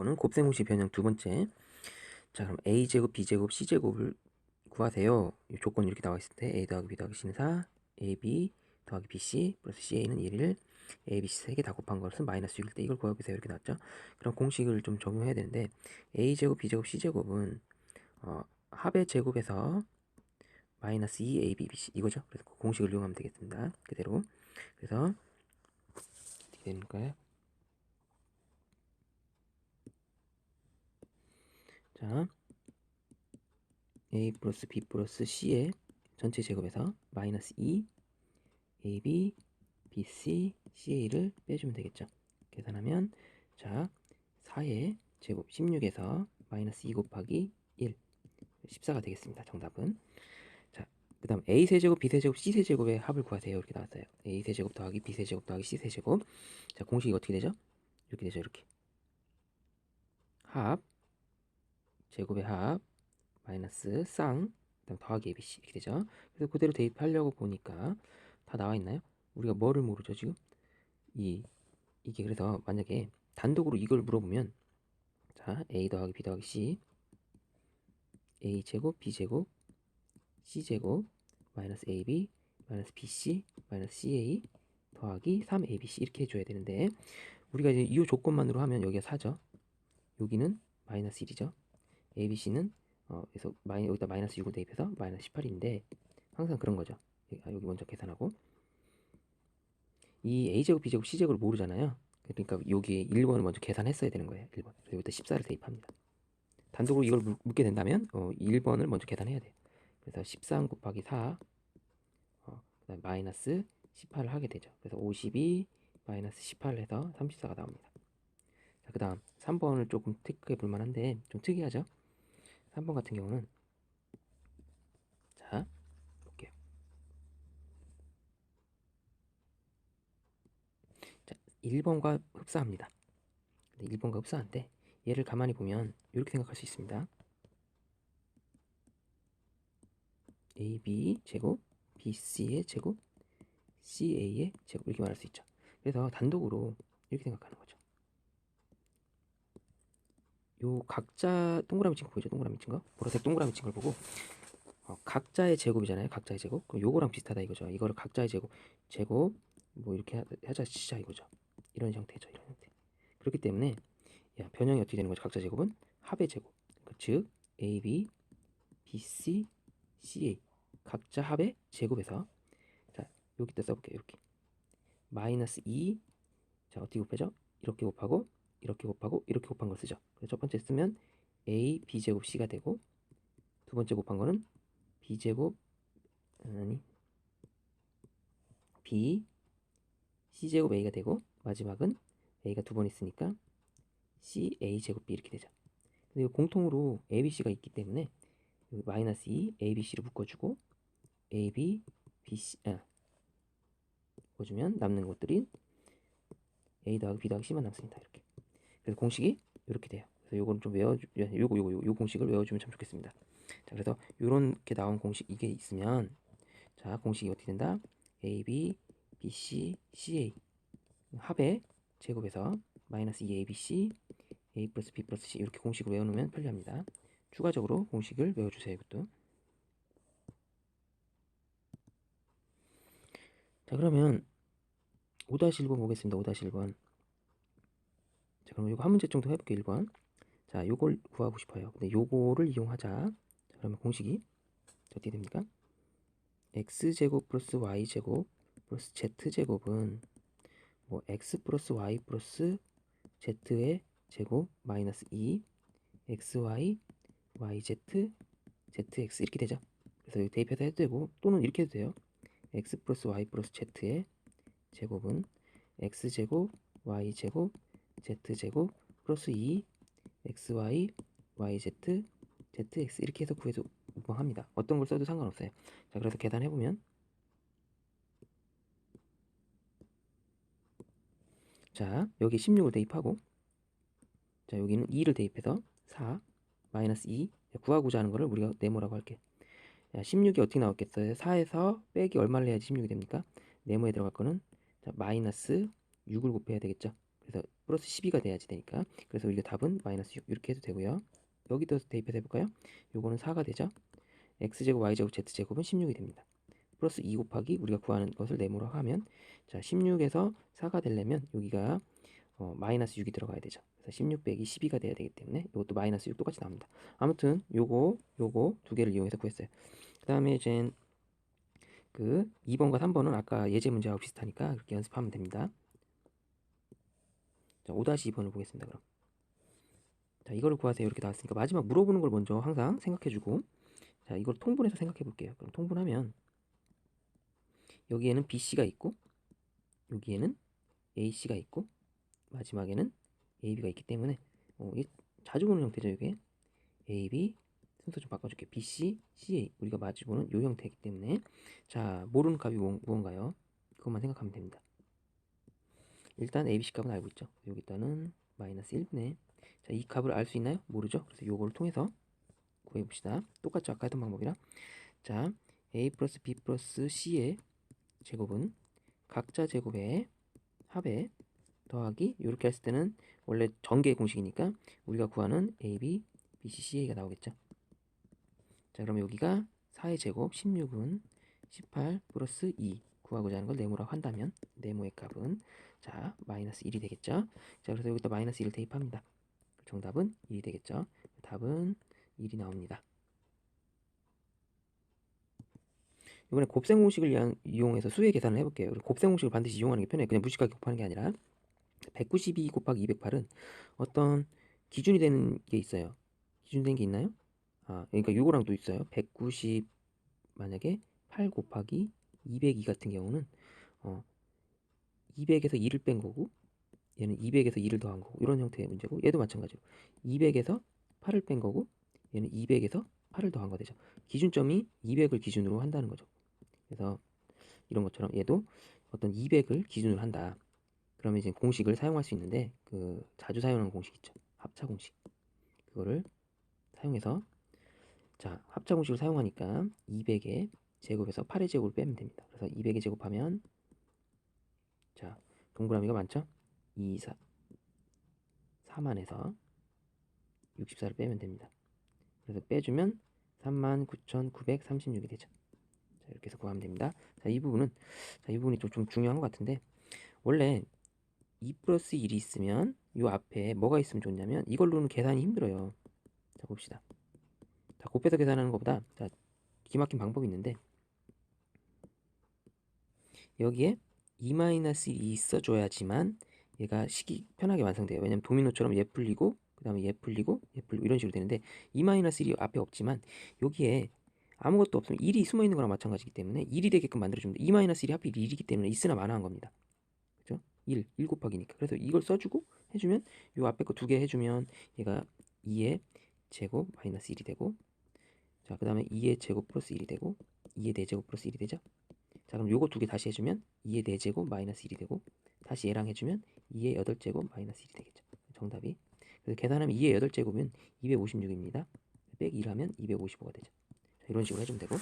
이거는 곱셈공식 변형 두 번째. 자, 그럼 a제곱, b제곱, c제곱을 구하세요. 이 조건이 이렇게 나와 있을 때 a 더하기 b 더하기 c는 4, ab 더하기 bc 플러스 ca는 1, a, b, c 세 개 다 곱한 것은 마이너스 6일 때 이걸 구해보세요. 이렇게 나왔죠. 그럼 공식을 좀 적용해야 되는데 a제곱, b제곱, c제곱은 합의 제곱에서 마이너스 2ab, bc 이거죠. 그래서 그 공식을 이용하면 되겠습니다. 그대로. 그래서 어떻게 되는가요? 자, a 플러스 b 플러스 c의 전체 제곱에서 마이너스 2 ab, bc, ca를 빼주면 되겠죠. 계산하면 자 4의 제곱 16에서 마이너스 2 곱하기 1 14가 되겠습니다. 정답은. 자, 그 다음 a세제곱, b세제곱, c세제곱의 합을 구하세요. 이렇게 나왔어요. a세제곱 더하기 b세제곱 더하기 c세제곱. 자, 공식이 어떻게 되죠? 이렇게 되죠. 이렇게 합 제곱의 합 마이너스 쌍 그다음 더하기 abc 이렇게 되죠. 그래서 그대로 대입하려고 보니까 다 나와 있나요? 우리가 뭐를 모르죠 지금? 이게 그래서 만약에 단독으로 이걸 물어보면 자 a 더하기 b 더하기 c a 제곱 b 제곱 c 제곱 마이너스 ab 마이너스 bc 마이너스 ca 더하기 3abc 이렇게 해줘야 되는데 우리가 이제 이 조건만으로 하면 여기가 4죠. 여기는 마이너스 1이죠. abc는 그래서 여기다 마이너스 6을 대입해서 마이너스 18인데 항상 그런 거죠. 여기 먼저 계산하고 이 a제곱 b제곱 c제곱을 모르잖아요. 그러니까 여기 1번을 먼저 계산했어야 되는 거예요. 1번. 그래서 여기다 14를 대입합니다. 단독으로 이걸 묻게 된다면 1번을 먼저 계산해야 돼요. 그래서 13 곱하기 4 그다음 마이너스 18을 하게 되죠. 그래서 52 마이너스 18을 해서 34가 나옵니다. 자, 그 다음 3번을 조금 체크해 볼 만한데 좀 특이하죠. 3번 같은 경우는 자 볼게요. 자, 1번과 흡사합니다. 1번과 흡사한데 얘를 가만히 보면 이렇게 생각할 수 있습니다. AB 제곱 BC의 제곱 CA의 제곱 이렇게 말할 수 있죠. 그래서 단독으로 이렇게 생각하는 거죠. 요 각자 동그라미 친 거 보이죠? 동그라미 친 거? 보라색 동그라미 친 걸 보고 각자의 제곱이잖아요. 각자의 제곱. 그럼 요거랑 비슷하다 이거죠. 이거를 각자의 제곱 뭐 이렇게 하자 치자 이거죠. 이런 형태죠. 이런 형태. 그렇기 때문에 변형이 어떻게 되는 거죠? 각자 제곱은 합의 제곱. 그러니까 즉 AB, BC, CA 각자 합의 제곱에서 자 여기다 써볼게요. 이렇게 마이너스 2 자 어떻게 곱하죠? 이렇게 곱하고 이렇게 곱하고 이렇게 곱한 걸 쓰죠. 그래서 첫 번째 쓰면 A, B제곱 C가 되고 두 번째 곱한 거는 B제곱 아니 B, C제곱 A가 되고 마지막은 A가 두 번 있으니까 C, A제곱 B 이렇게 되죠. 근데 공통으로 A, B, C가 있기 때문에 마이너스 2 A, B, C를 묶어주고 A, B, B, C 묶어주면 남는 것들이 A 더하기 B 더하기 C만 남습니다. 이렇게. 그래서 공식이 이렇게 돼요. 그래서 요거는 좀 요 공식을 외워주면 참 좋겠습니다. 자, 그래서 요렇게 나온 공식 이게 있으면 자, 공식이 어떻게 된다? AB, BC, CA 합의 제곱에서 마이너스 2ABC, A 플러스 B 플러스 C 이렇게 공식을 외워놓으면 편리합니다. 추가적으로 공식을 외워주세요. 이것도. 자, 그러면 5-1번 보겠습니다. 5-1번. 자, 그럼 이거 한 문제 정도 해볼게요. 1번. 자, 요걸 구하고 싶어요. 근데 요거를 이용하자. 자, 그러면 공식이 어떻게 됩니까? x제곱 플러스 y제곱 플러스 z제곱은 뭐 x 플러스 y 플러스 z의 제곱 마이너스 2 xy yz zx 이렇게 되죠. 그래서 여기 대입해서 해도 되고 또는 이렇게 해도 돼요. x 플러스 y 플러스 z의 제곱은 x제곱 y제곱 z제곱 플러스 2 xy yz zx 이렇게 해서 구해도 무방합니다. 어떤 걸 써도 상관없어요. 자, 그래서 계산해보면 자 여기 16을 대입하고 자 여기는 2를 대입해서 4 마이너스 2 구하고자 하는 거를 우리가 네모라고 할게. 16이 어떻게 나왔겠어요? 4에서 빼기 얼마를 해야지 16이 됩니까? 네모에 들어갈 거는 자, 마이너스 6을 곱해야 되겠죠. 그래서 플러스 12가 돼야지 되니까. 그래서 우리가 답은 마이너스 6 이렇게 해도 되고요. 여기도 대입해서 해볼까요? 요거는 4가 되죠. x제곱 y제곱 z제곱은 16이 됩니다. 플러스 2 곱하기 우리가 구하는 것을 네모로 하면, 자 16에서 4가 되려면 여기가 마이너스 6이 들어가야 되죠. 그래서 16 빼기 12가 돼야 되기 때문에 이것도 마이너스 6 똑같이 나옵니다. 아무튼 요거 두 개를 이용해서 구했어요. 그 다음에 이제 그 2번과 3번은 아까 예제 문제하고 비슷하니까 그렇게 연습하면 됩니다. 자 5-2번을 보겠습니다. 그럼 자 이거를 구하세요 이렇게 나왔으니까 마지막 물어보는 걸 먼저 항상 생각해주고, 자 이걸 통분해서 생각해 볼게요. 그럼 통분하면 여기에는 BC가 있고 여기에는 AC가 있고 마지막에는 AB가 있기 때문에 이게 자주 보는 형태죠. 이게 AB 순서 좀 바꿔줄게. BC, CA 우리가 마주 보는 이 형태이기 때문에, 자 모르는 값이 무언가요? 그것만 생각하면 됩니다. 일단 ABC 값은 알고 있죠. 여기다는 마이너스 1분의, 자 이 값을 알 수 있나요? 모르죠. 그래서 요거를 통해서 구해봅시다. 똑같죠. 아까 했던 방법이랑. 자 A 플러스 B 플러스 C의 제곱은 각자 제곱의 합에 더하기, 이렇게 했을 때는 원래 전개 공식이니까 우리가 구하는 AB, BC, CA가 나오겠죠. 자 그럼 여기가 4의 제곱 16은 18 플러스 2 구하고자 하는 걸 네모라고 한다면 네모의 값은 자 마이너스 1이 되겠죠. 자 그래서 여기다 마이너스 1을 대입합니다. 정답은 1이 되겠죠. 답은 1이 나옵니다. 이번에 곱셈 공식을 이용해서 수의 계산을 해볼게요. 곱셈 공식을 반드시 이용하는 게 편해요. 그냥 무식하게 곱하는 게 아니라 192 곱하기 208은 어떤 기준이 되는 게 있어요. 기준된 게 있나요? 그러니까 요거랑 또 있어요. 190 만약에 8 곱하기 202 같은 경우는 200에서 2를 뺀 거고, 얘는 200에서 2를 더한 거고, 이런 형태의 문제고, 얘도 마찬가지로 200에서 8을 뺀 거고, 얘는 200에서 8을 더한 거 되죠. 기준점이 200을 기준으로 한다는 거죠. 그래서 이런 것처럼 얘도 어떤 200을 기준으로 한다. 그러면 이제 공식을 사용할 수 있는데, 그 자주 사용하는 공식 있죠. 합차 공식. 그거를 사용해서, 자 합차 공식을 사용하니까 200의 제곱에서 8의 제곱을 빼면 됩니다. 그래서 200의 제곱하면, 자 동그라미가 많죠? 2, 4만에서 64를 빼면 됩니다. 그래서 빼주면 39,936이 되죠. 자 이렇게 해서 구하면 됩니다. 이 부분이 좀 중요한 것 같은데, 원래 2 플러스 1이 있으면 이 앞에 뭐가 있으면 좋냐면, 이걸로는 계산이 힘들어요. 자 봅시다. 자 곱해서 계산하는 것보다 자 기막힌 방법이 있는데, 여기에 2-1이 있어줘야지만 얘가 식이 편하게 완성돼요. 왜냐면 도미노처럼 얘 풀리고 그 다음에 얘 풀리고 얘 풀리고 이런 식으로 되는데, 2-1이 앞에 없지만 여기에 아무것도 없으면 1이 숨어있는 거랑 마찬가지이기 때문에 1이 되게끔 만들어주면 돼. 2-1이 하필 1이기 때문에 있으나 마나한 겁니다. 그죠? 1 곱하기니까. 그래서 이걸 써주고 해주면, 요 앞에 거 두 개 해주면 얘가 2의 제곱 마이너스 1이 되고, 자 그 다음에 2의 제곱 플러스 1이 되고 2의 4제곱 플러스 1이 되죠. 자 그럼 요거 두 개 다시 해주면 2의 4제곱 마이너스 1이 되고, 다시 얘랑 해주면 2의 8제곱 마이너스 1이 되겠죠. 정답이. 그래서 계산하면 2의 8제곱은 256입니다. 빼기 1 하면 255가 되죠. 자, 이런 식으로 해주면 되고,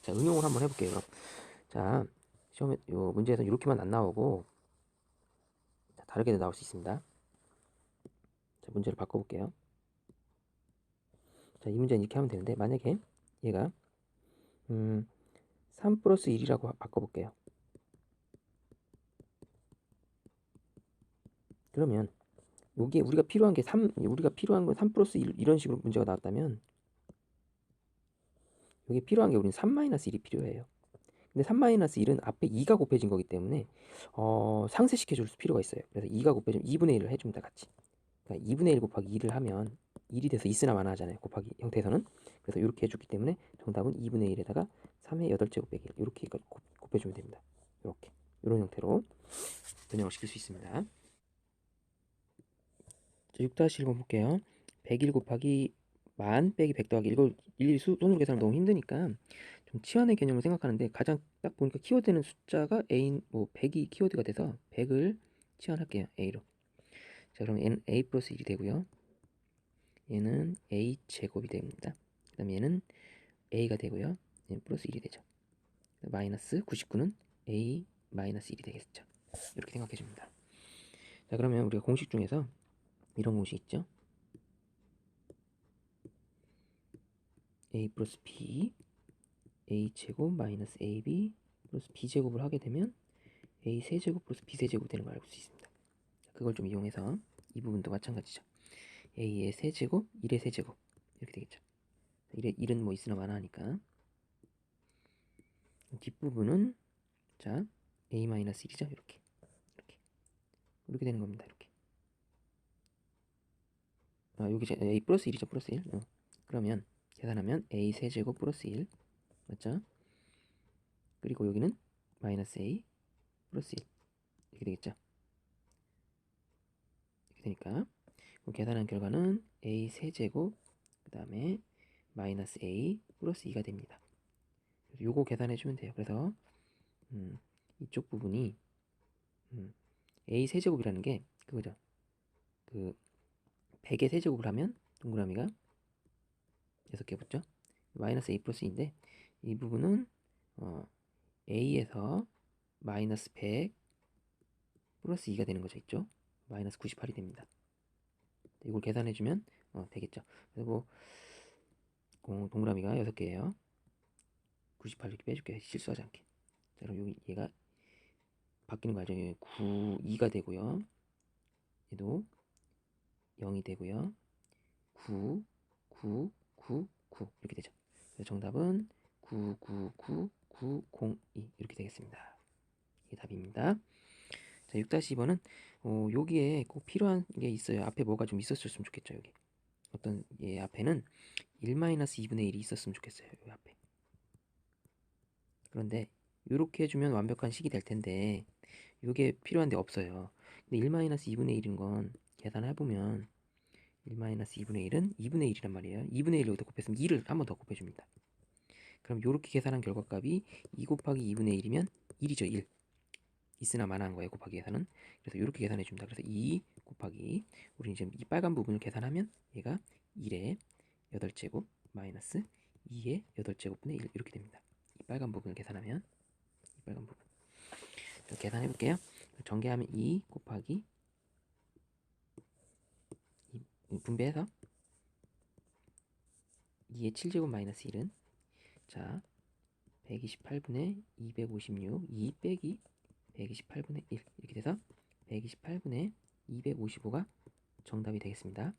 자 응용을 한번 해볼게요. 그럼 자 시험에 요 문제에서 이렇게만 안 나오고, 자, 다르게도 나올 수 있습니다. 자 문제를 바꿔볼게요. 자 이 문제는 이렇게 하면 되는데, 만약에 얘가 3 플러스 1이라고 바꿔볼게요. 그러면 여기에 우리가 필요한 건 3 플러스 1 이런 식으로 문제가 나왔다면, 여기 필요한 게 우리는 3-1이 필요해요. 근데 3-1은 앞에 2가 곱해진 거기 때문에 상쇄시켜 줄 필요가 있어요. 그래서 2가 곱해지면 2분의 1을 해줍니다. 같이. 그러니까 2분의 1 곱하기 2를 하면 1이 돼서 있으나 마나 하잖아요. 곱하기 형태에서는. 그래서 이렇게 해주기 때문에 정답은 2분의 1에다가 3의 8제곱 빼기 1 이렇게 곱해주면 됩니다. 이렇게 이런 형태로 변형을 시킬 수 있습니다. 6-1번 볼게요. 101 곱하기 만 빼기 100 더하기 이걸 일일이 손으로 계산하면 너무 힘드니까 좀 치환의 개념을 생각하는데, 가장 딱 보니까 키워드는 숫자가 A, 100이 키워드가 돼서 100을 치환할게요. A로. 자 그럼 얘는 A 플러스 1이 되고요. 얘는 A 제곱이 됩니다. 그 다음에 얘는 A가 되고요. 얘는 플러스 1이 되죠. 마이너스 99는 A 마이너스 1이 되겠죠. 이렇게 생각해 줍니다. 자, 그러면 우리가 공식 중에서 이런 공식 있죠? a 플러스 b a제곱 마이너스 ab 플러스 b제곱을 하게 되면 a 세제곱 플러스 b 세제곱 되는 걸 알 수 있습니다. 그걸 좀 이용해서 이 부분도 마찬가지죠. a의 세제곱, 1의 세제곱 이렇게 되겠죠. 1은 뭐 있으나 마나 하니까 뒷부분은 자 a-1이죠. 이렇게 되는 겁니다. 이렇게. 여기 a 플러스 1이죠. 플러스 1. 그러면 계산하면 a 세제곱 플러스 1 맞죠? 그리고 여기는 마이너스 a 플러스 1 이렇게 되겠죠. 이렇게 되니까 계산한 결과는 a 세제곱 그 다음에 마이너스 a 플러스 2가 됩니다. 요거 계산해 주면 돼요. 그래서 이쪽 부분이 a 세제곱이라는 게 그거죠. 그 100의 세제곱을 하면 동그라미가 6개 붙죠. 마이너스 a 플러스 2인데 이 부분은 a에서 마이너스 100 플러스 2가 되는 거죠. 있죠. 마이너스 98이 됩니다. 이걸 계산해주면 되겠죠. 그리고 동그라미가 6개예요. 98 이렇게 빼줄게요. 실수하지 않게. 자, 그럼 여기 얘가 바뀌는 거 알죠? 9, 2가 되고요. 얘도 0이 되고요. 9, 9, 9, 9 이렇게 되죠. 그래서 정답은 9, 9, 9, 9, 0, 2 이렇게 되겠습니다. 이게 답입니다. 자, 6-2번은 여기에 꼭 필요한 게 있어요. 앞에 뭐가 좀 있었으면 좋겠죠. 여기 어떤 얘 앞에는 1-2분의 1이 있었으면 좋겠어요. 여기 앞에. 그런데 이렇게 해주면 완벽한 식이 될 텐데 이게 필요한데 없어요. 근데 1-2분의 1인 건 계산해보면 1-2분의 1은 2분의 1이란 말이에요. 2분의 1을 여기다 곱했으면 2를 한 번 더 곱해줍니다. 그럼 이렇게 계산한 결과값이 2 곱하기 2분의 1이면 1이죠. 1. 있으나 마나한 거예요. 곱하기 계산은. 그래서 이렇게 계산해 줍니다. 그래서 2 곱하기 우리 이제 이 빨간 부분을 계산하면 얘가 1의 8제곱 마이너스 2의 8제곱분의 1 이렇게 됩니다. 이 빨간 부분을 계산하면 이 빨간 부분 계산해 볼게요. 전개하면 2 곱하기 2 분배해서 2의 7제곱 마이너스 1은 자 128분의 256 2 빼기 128분의 1 이렇게 돼서 128분의 255가 정답이 되겠습니다.